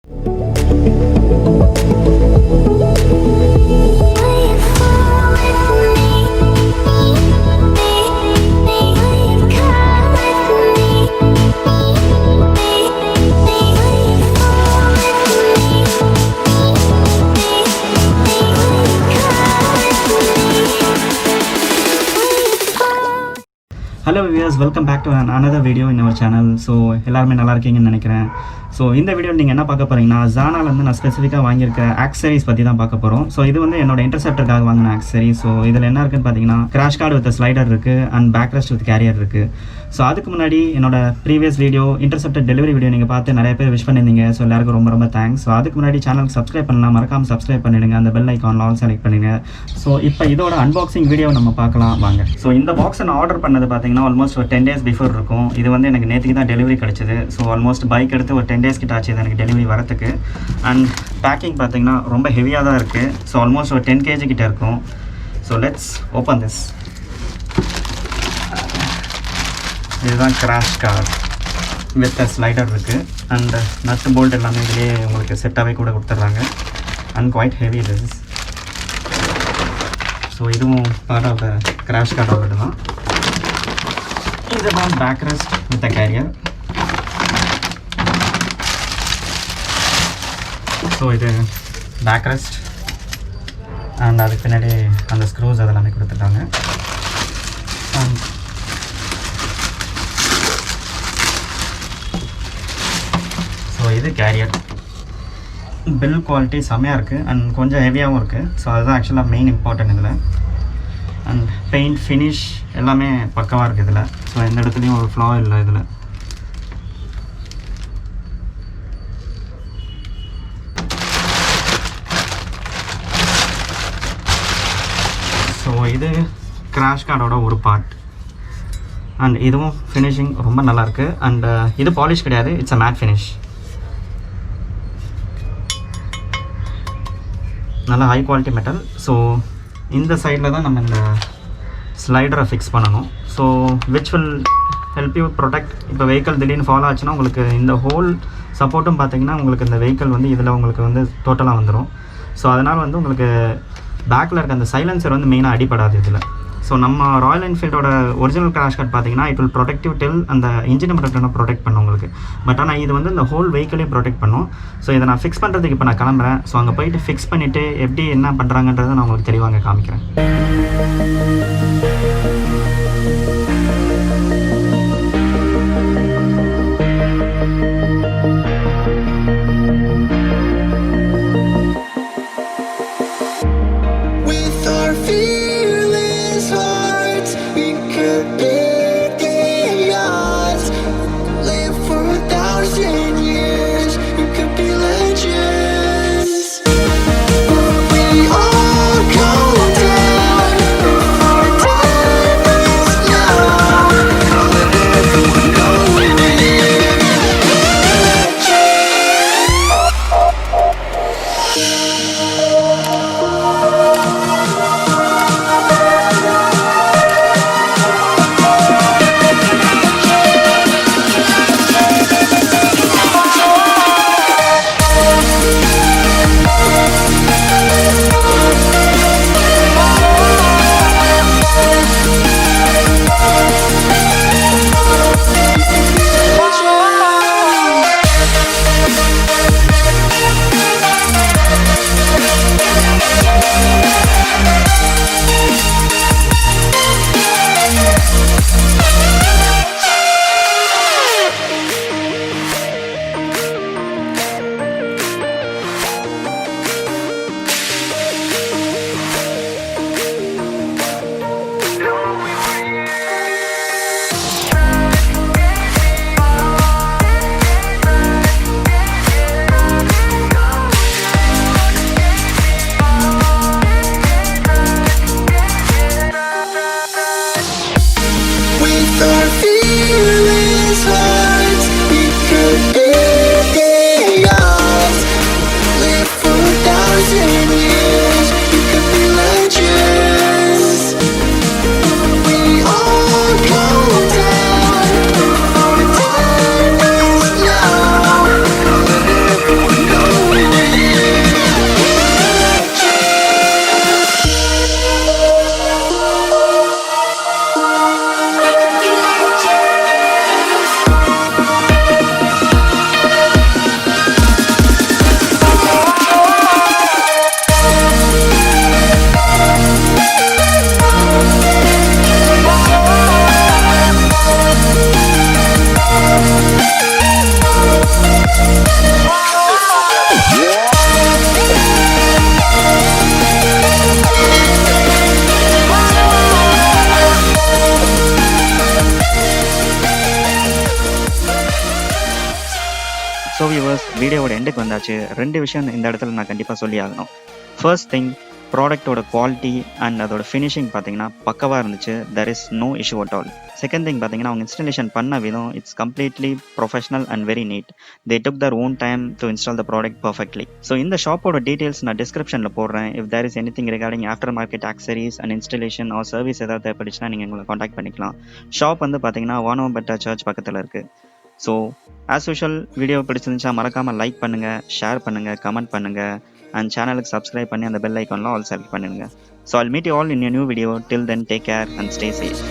Hello viewers, welcome back to another video in our channel. So எல்லாருமே நல்லா இருக்கீங்கன்னு நினைக்கிறேன். ஸோ இந்த வீடியோ நீங்கள் என்ன பார்க்க போகிறீங்கன்னா, ஜானாலேருந்து நான் ஸ்பெசிஃபிக்காக வாங்கியிருக்க ஆக்சரிஸ் பற்றி தான் பார்க்க போகிறோம். ஸோ இது வந்து என்னோட இன்டர்செப்டருக்காக வாங்கின ஆக்சரி. ஸோ இதில் என்ன இருக்குன்னு பார்த்தீங்கன்னா, கிராஷ் கார்டு வித் ஸ்லைடர் இருக்குது அண்ட் பேக்ரெஸ்ட் வித் கேரியர் இருக்குது. ஸோ அதுக்கு முன்னாடி என்னோட previous video interceptor delivery video நீங்கள் பார்த்து நிறைய பேர் விஷ் பண்ணியிருந்தீங்க. ஸோ எல்லாருக்கும் ரொம்ப ரொம்ப தேங்க்ஸ். ஸோ அதுக்கு முன்னாடி சேனலுக்கு சப்ஸ்கிரைப் பண்ணலாம், மறக்காமல் சப்ஸ்கிரைப் பண்ணிடுங்க, அந்த பெல் ஐக்கான் ஆல் செலக்ட் பண்ணுங்க. ஸோ இப்போ இதோட அன்பாக்சிங் வீடியோ நம்ம பார்க்கலாம் வாங்க. ஸோ இந்த பாக்ஸை நான் ஆர்டர் பண்ணது பார்த்தீங்கன்னா ஆல்மோஸ்ட் ஒரு 10 days பிஃபோர் இருக்கும். இது வந்து எனக்கு நேற்றுக்கு தான் டெலிவரி கிடச்சிது. ஸோ ஆல்மோஸ்ட் பைக் எடுத்து ஒரு 10 days கிட்ட ஆச்சு எனக்கு டெலிவரி வரத்துக்கு. அண்ட் பேக்கிங் பார்த்தீங்கன்னா ரொம்ப ஹெவியாக தான் இருக்குது. ஸோ ஆல்மோஸ்ட் ஒரு 10 kg கிட்ட இருக்கும். So let's open this. இதுதான் கிராஷ் கார்டு வித் ஸ்லைடர் இருக்குது அண்ட் நட்டு போல்ட் எல்லாமே இதிலே உங்களுக்கு செட்டாகவே கூட கொடுத்துட்றாங்க. And quite heavy this. So இதுவும் பார்ட் ஆஃப் த கிராஷ் கார்டோட தான். இதுதான் backrest with the carrier. So இது பேக்ரெஸ்ட் அண்ட் அதுக்கு பின்னாடி அந்த ஸ்க்ரூஸ் அதெல்லாமே கொடுத்துட்டாங்க. அண்ட் ஸோ இது கேரியர். பில் குவாலிட்டி செம்மையாக இருக்குது அண்ட் கொஞ்சம் ஹெவியாகவும் இருக்குது. ஸோ அதுதான் ஆக்சுவலாக மெயின் இம்பார்ட்டன்ட் இதில். அண்ட் பெயிண்ட் ஃபினிஷ் எல்லாமே பக்கவாக இருக்குது இதில். ஸோ எந்த இடத்துலையும் ஒரு ஃப்ளா இல்லை இதில். ஸோ இது கிராஷ் கார்டோட ஒரு பார்ட். அண்ட் இதுவும் ஃபினிஷிங் ரொம்ப நல்லாயிருக்கு. அண்ட் இது பாலிஷ் கிடையாது, இட்ஸ் அ மேட் ஃபினிஷ். நல்ல ஹை குவாலிட்டி மெட்டல். ஸோ இந்த சைடில் தான் நம்ம இந்த ஸ்லைடரை ஃபிக்ஸ் பண்ணணும். So which will help you protect. இப்போ வெஹிக்கிள் திடீர்னு ஃபாலோ ஆச்சுன்னா உங்களுக்கு இந்த ஹோல் சப்போர்ட்டும் பார்த்தீங்கன்னா உங்களுக்கு இந்த வெஹிக்கிள் வந்து இதில் உங்களுக்கு வந்து டோட்டலாக வந்துடும். ஸோ அதனால் வந்து உங்களுக்கு பேக்கில் இருக்க அந்த சைலன்சர் வந்து மெயினாக அடிப்படாது இதில். ஸோ நம்ம ராயல் என்ஃபீல்டோட ஒரிஜினல் கிராஷ் கார்டு பார்த்தீங்கன்னா இட் வில் ப்ரொடெக்டிவ் டில் அந்த இன்ஜினை மட்டும் ப்ரொடெக்ட் பண்ணும் உங்களுக்கு. பட் ஆனால் இது வந்து இந்த ஹோல் வெஹிக்கிளையும் ப்ரொடெக்ட் பண்ணும். ஸோ இதை நான் ஃபிக்ஸ் பண்ணுறதுக்கு இப்போ நான் கிளம்புறேன். ஸோ அங்கே போயிட்டு ஃபிக்ஸ் பண்ணிவிட்டு எப்படி என்ன பண்ணுறாங்கன்றதை நான் உங்களுக்கு தெளிவாக காமிக்கிறேன். வியூவர்ஸ், வீடியோவோட எண்டுக்கு வந்தாச்சு. 2 விஷயம் இந்த இடத்துல நான் கண்டிப்பாக சொல்லி ஆகணும். ஃபர்ஸ்ட் திங், ப்ராடக்ட்டோட குவாலிட்டி அண்ட் அதோட ஃபினிஷிங் பார்த்தீங்கன்னா பக்கவாக இருந்துச்சு. There is no issue at all. Second thing பார்த்தீங்கன்னா, அவங்க இன்ஸ்டலேஷன் பண்ண விதம் it's completely professional and very neat. They took their own time to install the product perfectly. So இந்த ஷாப்போட டீட்டெயில்ஸ் நான் டிஸ்கிரிப்ஷனில் போடுறேன். If there is anything regarding after market accessories and installation or service ஏதாவது தேவைப்பட்டுச்சுன்னா நீங்கள் எங்களை காண்டாக்ட் பண்ணிக்கலாம். ஷாப் வந்து பார்த்தீங்கன்னா வானுவம்பெட் சர்ச் பக்கத்தில் இருக்குது. ஸோ ஆஸ் யூஷுவல், வீடியோ பிடிச்சிருந்துச்சா மறக்காமல் லைக் பண்ணுங்கள், ஷேர் பண்ணுங்கள், கமெண்ட் பண்ணுங்கள் அண்ட் சேனலுக்கு சப்ஸ்கிரைப் பண்ணி அந்த பெல் ஐக்கான்லாம் ஆல் செலக்ட் பண்ணுங்கள். So I'll meet you all in a new video. Till then, take care and stay safe.